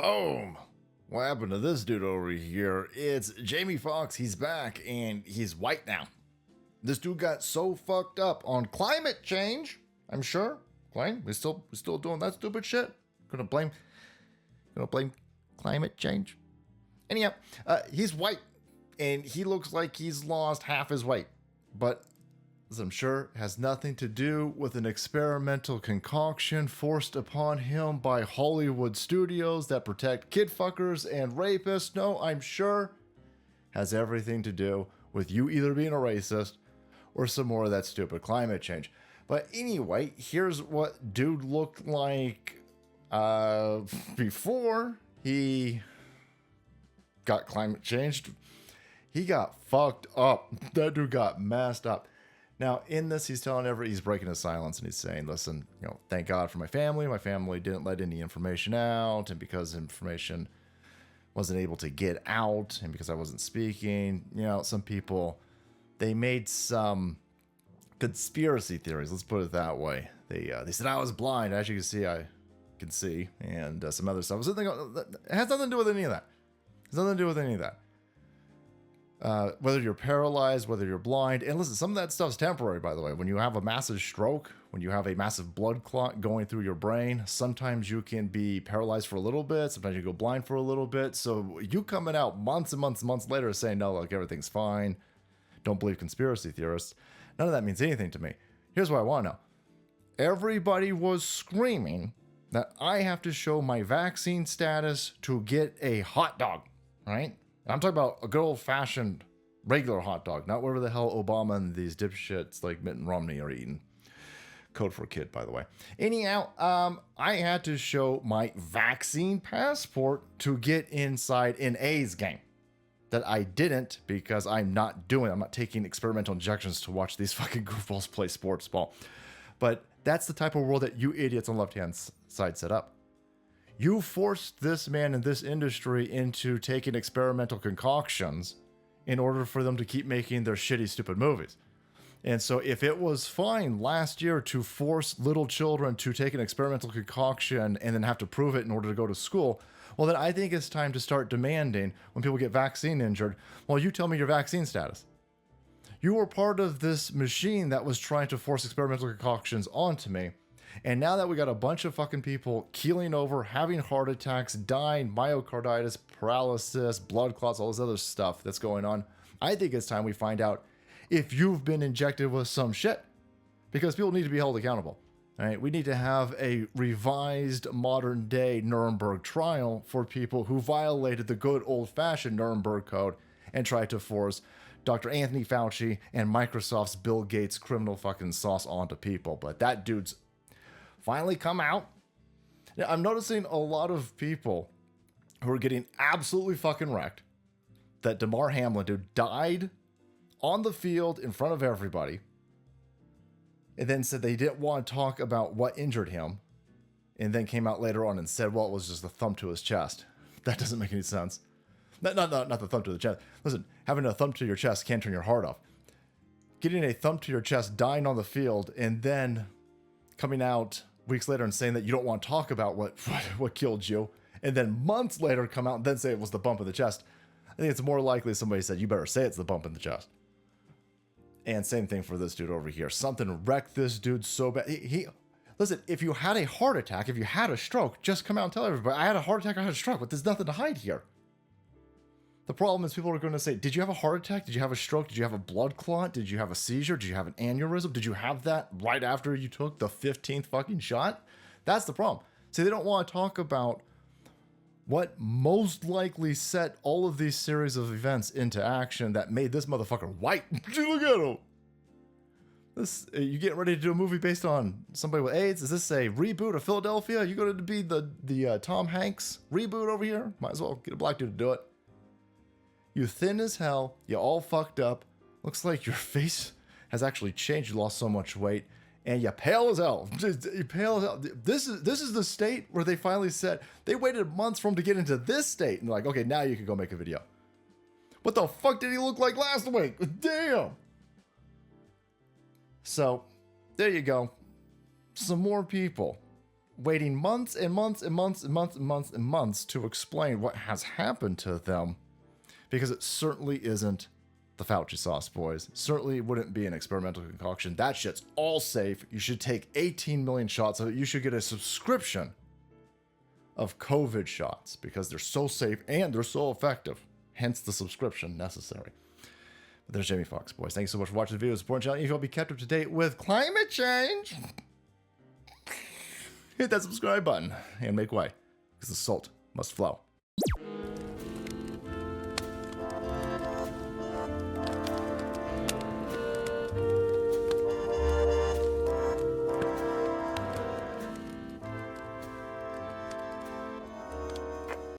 Boom! What happened to this dude over here? It's Jamie Foxx. He's back and he's white now. This dude got so fucked up on climate change. I'm sure. Claim we still doing that stupid shit. Gonna blame climate change. Anyhow, he's white and he looks like he's lost half his weight, but as I'm sure has nothing to do with an experimental concoction forced upon him by Hollywood studios that protect kid fuckers and rapists. No, I'm sure has everything to do with you either being a racist or some more of that stupid climate change. But anyway, here's what dude looked like before he got climate changed. He got fucked up. That dude got messed up. Now, in this, he's breaking his silence and he's saying, listen, thank God for my family. My family didn't let any information out. And because information wasn't able to get out and because I wasn't speaking, some people, they made some conspiracy theories. Let's put it that way. They said I was blind. As you can see, I can see. And some other stuff. It has nothing to do with any of that. It has nothing to do with any of that. Whether you're paralyzed, whether you're blind, and listen, some of that stuff's temporary, by the way. When you have a massive stroke, when you have a massive blood clot going through your brain, sometimes you can be paralyzed for a little bit, sometimes you go blind for a little bit. So you coming out months and months and months later saying, no, look, everything's fine, don't believe conspiracy theorists, none of that means anything to me. Here's what I want to know. Everybody was screaming that I have to show my vaccine status to get a hot dog, right? I'm talking about a good old-fashioned regular hot dog, not whatever the hell Obama and these dipshits like Mitt Romney are eating. Code for a kid, by the way. Anyhow, I had to show my vaccine passport to get inside an A's game. That I didn't because I'm not taking experimental injections to watch these fucking goofballs play sports ball. But that's the type of world that you idiots on the left-hand side set up. You forced this man in this industry into taking experimental concoctions in order for them to keep making their shitty, stupid movies. And so if it was fine last year to force little children to take an experimental concoction and then have to prove it in order to go to school, well, then I think it's time to start demanding when people get vaccine injured, well, you tell me your vaccine status. You were part of this machine that was trying to force experimental concoctions onto me. And now that we got a bunch of fucking people keeling over, having heart attacks, dying, myocarditis, paralysis, blood clots, all this other stuff that's going on, I think it's time we find out if you've been injected with some shit. Because people need to be held accountable. All right? We need to have a revised modern day Nuremberg trial for people who violated the good old fashioned Nuremberg Code and tried to force Dr. Anthony Fauci and Microsoft's Bill Gates criminal fucking sauce onto people. But that dude's finally come out. Now, I'm noticing a lot of people who are getting absolutely fucking wrecked that Damar Hamlin, dude, died on the field in front of everybody and then said they didn't want to talk about what injured him and then came out later on and said, well, it was just a thump to his chest. That doesn't make any sense. Not the thump to the chest. Listen, having a thump to your chest can't turn your heart off. Getting a thump to your chest, dying on the field, and then coming out weeks later and saying that you don't want to talk about what killed you, and then months later come out and then say it was the bump in the chest. I think it's more likely somebody said, you better say it's the bump in the chest. And same thing for this dude over here. Something wrecked this dude so bad. Listen, if you had a heart attack, if you had a stroke, just come out and tell everybody, I had a heart attack, I had a stroke, but there's nothing to hide here. The problem is people are going to say, did you have a heart attack? Did you have a stroke? Did you have a blood clot? Did you have a seizure? Did you have an aneurysm? Did you have that right after you took the 15th fucking shot? That's the problem. See, they don't want to talk about what most likely set all of these series of events into action that made this motherfucker white. Look at him. You getting ready to do a movie based on somebody with AIDS? Is this a reboot of Philadelphia? You going to be the Tom Hanks reboot over here? Might as well get a black dude to do it. You thin as hell, you all fucked up, looks like your face has actually changed, you lost so much weight, and you pale as hell. You pale as hell. This is the state where they finally said, they waited months for him to get into this state, and they're like, okay, now you can go make a video. What the fuck did he look like last week? Damn! So, there you go. Some more people waiting months and months and months and months and months and months to explain what has happened to them, because it certainly isn't the Fauci sauce, boys. Certainly wouldn't be an experimental concoction. That shit's all safe. You should take 18 million shots of it. You should get a subscription of COVID shots because they're so safe and they're so effective. Hence the subscription necessary. But there's Jamie Foxx, boys. Thank you so much for watching the video. Support the channel. If you'll be kept up to date with climate change, hit that subscribe button and make way, because the salt must flow.